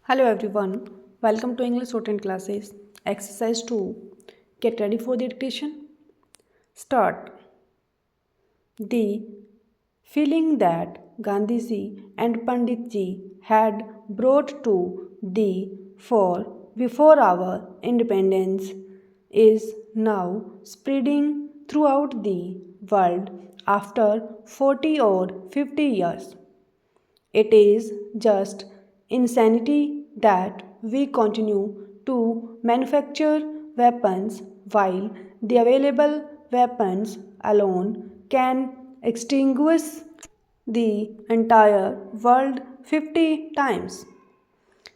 Hello everyone, welcome to English Shorthand classes. Exercise 2. Get ready for the dictation. Start. The feeling that Gandhiji and Panditji had brought to the fore before our independence is now spreading throughout the world after 40 or 50 years. It is just insanity that we continue to manufacture weapons while the available weapons alone can extinguish the entire world 50 times.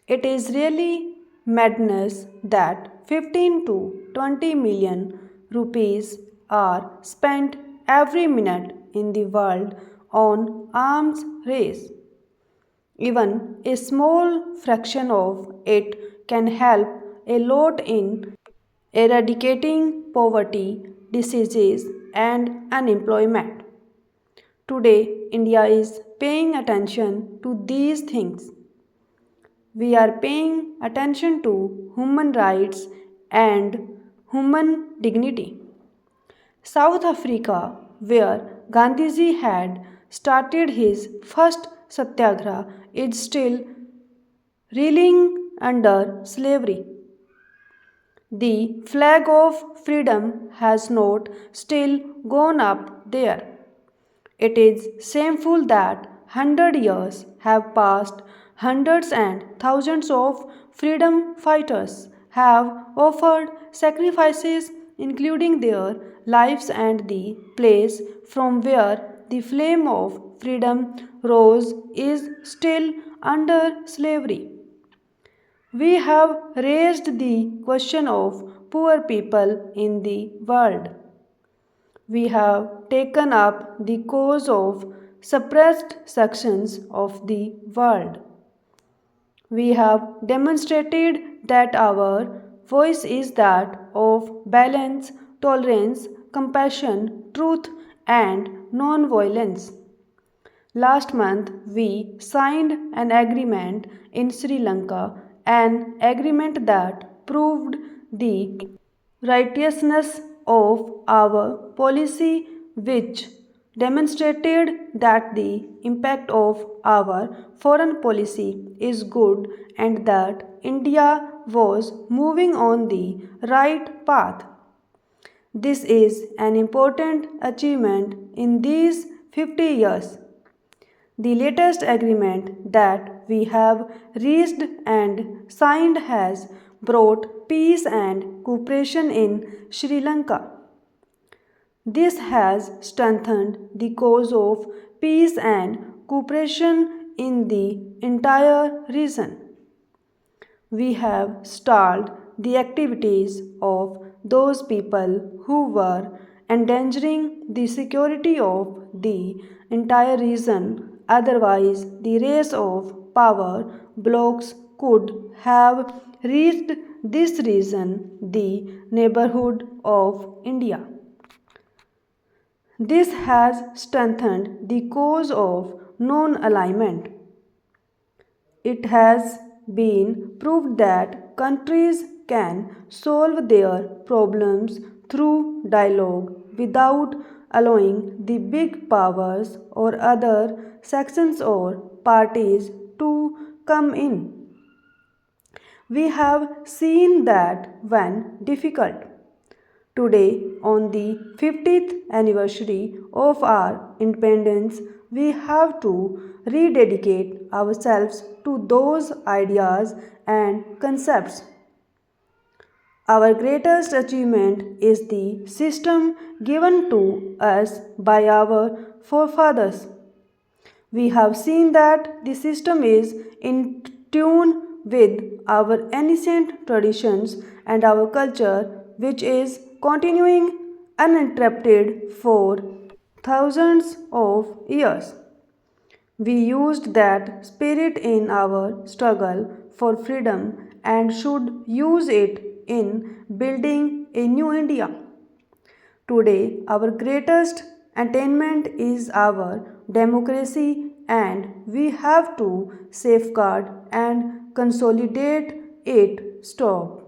It is really madness that 15 to 20 million rupees are spent every minute in the world on arms race. Even a small fraction of it can help a lot in eradicating poverty, diseases, and unemployment. Today, India is paying attention to these things. We are paying attention to human rights and human dignity. South Africa, where Gandhiji had started his first satyagraha, is still reeling under slavery. The flag of freedom has not still gone up there. It is shameful that 100 years have passed, hundreds and thousands of freedom fighters have offered sacrifices, including their lives and the place from where the flame of freedom rose is still under slavery. We have raised the question of poor people in the world. We have taken up the cause of suppressed sections of the world. We have demonstrated that our voice is that of balance, tolerance, compassion, truth, and non-violence. Last month, we signed an agreement in Sri Lanka, an agreement that proved the righteousness of our policy, which demonstrated that the impact of our foreign policy is good and that India was moving on the right path. This is an important achievement in these 50 years. The latest agreement that we have reached and signed has brought peace and cooperation in Sri Lanka. This has strengthened the cause of peace and cooperation in the entire region. We have stalled the activities of those people who were endangering the security of the entire region. Otherwise, the race of power blocks could have reached this region, the neighborhood of India. This has strengthened the cause of non alignment. It has been proved that countries can solve their problems through dialogue without allowing the big powers or other sections or parties to come in. We have seen that when difficult. Today, on the 50th anniversary of our independence, we have to rededicate ourselves to those ideas and concepts. Our greatest achievement is the system given to us by our forefathers. We have seen that the system is in tune with our ancient traditions and our culture, which is continuing uninterrupted for thousands of years. We used that spirit in our struggle for freedom and should use it in building a new India. Today, our greatest attainment is our democracy, and we have to safeguard and consolidate it, stop.